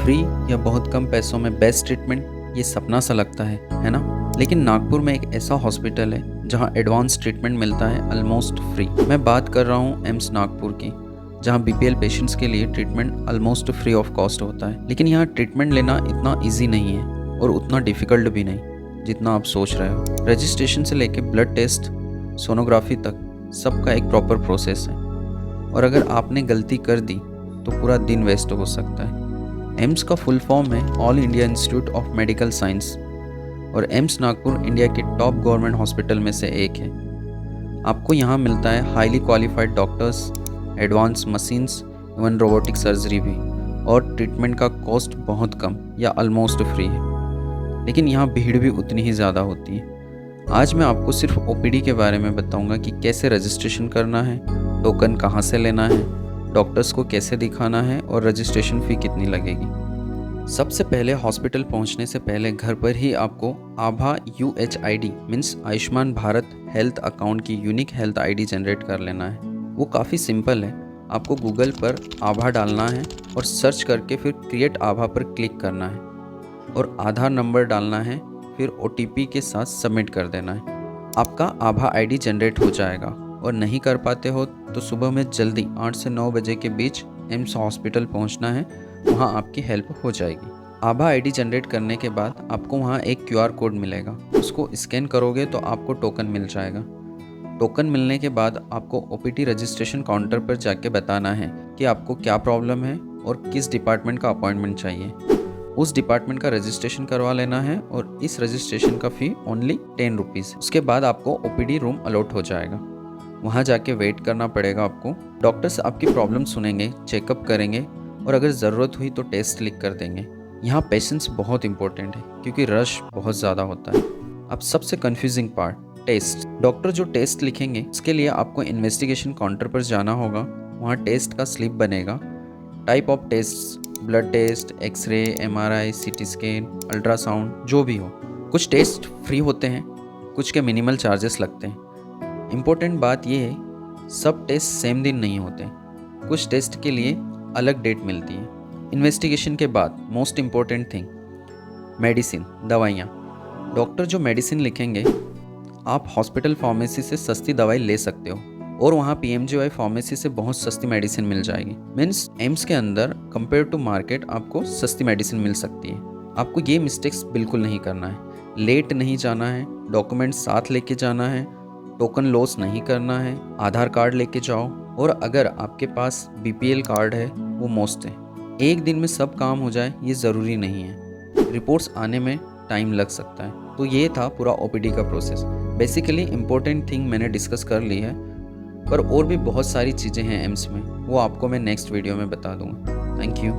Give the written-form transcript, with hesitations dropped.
Free या बहुत कम पैसों में बेस्ट ट्रीटमेंट, ये सपना सा लगता है ना। लेकिन नागपुर में एक ऐसा हॉस्पिटल है जहां एडवांस ट्रीटमेंट मिलता है ऑलमोस्ट फ्री। मैं बात कर रहा हूं एम्स नागपुर की, जहां बीपीएल पेशेंट्स के लिए treatment almost free of cost होता है। लेकिन यहाँ ट्रीटमेंट लेना इतना ईजी नहीं है और उतना डिफ़िकल्ट भी नहीं जितना आप सोच रहे हो। रजिस्ट्रेशन से लेके ब्लड टेस्ट, सोनोग्राफी तक सबका एक प्रॉपर प्रोसेस है, और अगर आपने गलती कर दी तो पूरा दिन वेस्ट हो सकता है। एम्स का फुल फॉर्म है all India institute of medical science, और एम्स नागपुर इंडिया के टॉप गवर्नमेंट हॉस्पिटल में से एक है। आपको यहाँ मिलता है highly qualified doctors, advance machines, even robotic surgery भी, और ट्रीटमेंट का कॉस्ट बहुत कम या ऑलमोस्ट फ्री है। लेकिन यहाँ भीड़ भी उतनी ही ज़्यादा होती है। आज मैं आपको सिर्फ ओपीडी के बारे में बताऊंगा कि कैसे रजिस्ट्रेशन करना है, टोकन कहाँ से लेना है, डॉक्टर्स को कैसे दिखाना है और रजिस्ट्रेशन फ़ी कितनी लगेगी। सबसे पहले हॉस्पिटल पहुंचने से पहले घर पर ही आपको आभा UHID means Ayushman Bharat health account की यूनिक हेल्थ ID जनरेट कर लेना है। वो काफ़ी सिंपल है। आपको गूगल पर आभा डालना है और सर्च करके फिर क्रिएट आभा पर क्लिक करना है और आधार नंबर डालना है, फिर OTP के साथ सबमिट कर देना है। आपका आभा ID जनरेट हो जाएगा। और नहीं कर पाते हो तो सुबह में जल्दी 8 से 9 बजे के बीच एम्स हॉस्पिटल पहुंचना है, वहां आपकी हेल्प हो जाएगी। आभा ID जनरेट करने के बाद आपको वहां एक QR कोड मिलेगा, उसको स्कैन करोगे तो आपको टोकन मिल जाएगा। टोकन मिलने के बाद आपको OPD रजिस्ट्रेशन काउंटर पर जाके बताना है कि आपको क्या प्रॉब्लम है और किस डिपार्टमेंट का अपॉइंटमेंट चाहिए। उस डिपार्टमेंट का रजिस्ट्रेशन करवा लेना है और इस रजिस्ट्रेशन का फ़ी ओनली 10 रुपीज़। उसके बाद आपको OPD रूम अलॉट हो जाएगा। वहाँ जाके वेट करना पड़ेगा आपको। डॉक्टर्स आपकी प्रॉब्लम सुनेंगे, चेकअप करेंगे और अगर ज़रूरत हुई तो टेस्ट लिख कर देंगे। यहाँ पेशेंस बहुत इंपॉर्टेंट है क्योंकि रश बहुत ज़्यादा होता है। अब सबसे कन्फ्यूजिंग पार्ट, टेस्ट। डॉक्टर जो टेस्ट लिखेंगे उसके लिए आपको इन्वेस्टिगेशन काउंटर पर जाना होगा। वहाँ टेस्ट का स्लिप बनेगा। Type of test, blood test, x-ray, MRI, CT scan, ultrasound, जो भी हो। कुछ टेस्ट फ्री होते हैं, कुछ के मिनिमल चार्जेस लगते हैं। इम्पोर्टेंट बात यह है, सब टेस्ट सेम दिन नहीं होते, कुछ टेस्ट के लिए अलग डेट मिलती है। इन्वेस्टिगेशन के बाद मोस्ट इम्पोर्टेंट थिंग, मेडिसिन, दवाइयाँ। डॉक्टर जो मेडिसिन लिखेंगे आप हॉस्पिटल फार्मेसी से सस्ती दवाई ले सकते हो, और वहाँ PMJY फार्मेसी से बहुत सस्ती मेडिसिन मिल जाएगी। मीन्स एम्स के अंदर कंपेयर टू मार्केट आपको सस्ती मेडिसिन मिल सकती है। आपको ये मिस्टेक्स बिल्कुल नहीं करना है। लेट नहीं जाना है, डॉक्यूमेंट साथ लेके जाना है, टोकन लॉस नहीं करना है, आधार कार्ड लेके जाओ, और अगर आपके पास BPL कार्ड है वो मोस्ट है। एक दिन में सब काम हो जाए ये ज़रूरी नहीं है, रिपोर्ट्स आने में टाइम लग सकता है। तो ये था पूरा OPD का प्रोसेस। बेसिकली इम्पोर्टेंट थिंग मैंने डिस्कस कर ली है, पर और भी बहुत सारी चीज़ें हैं एम्स में, वो आपको मैं नेक्स्ट वीडियो में बता दूँगा। Thank you.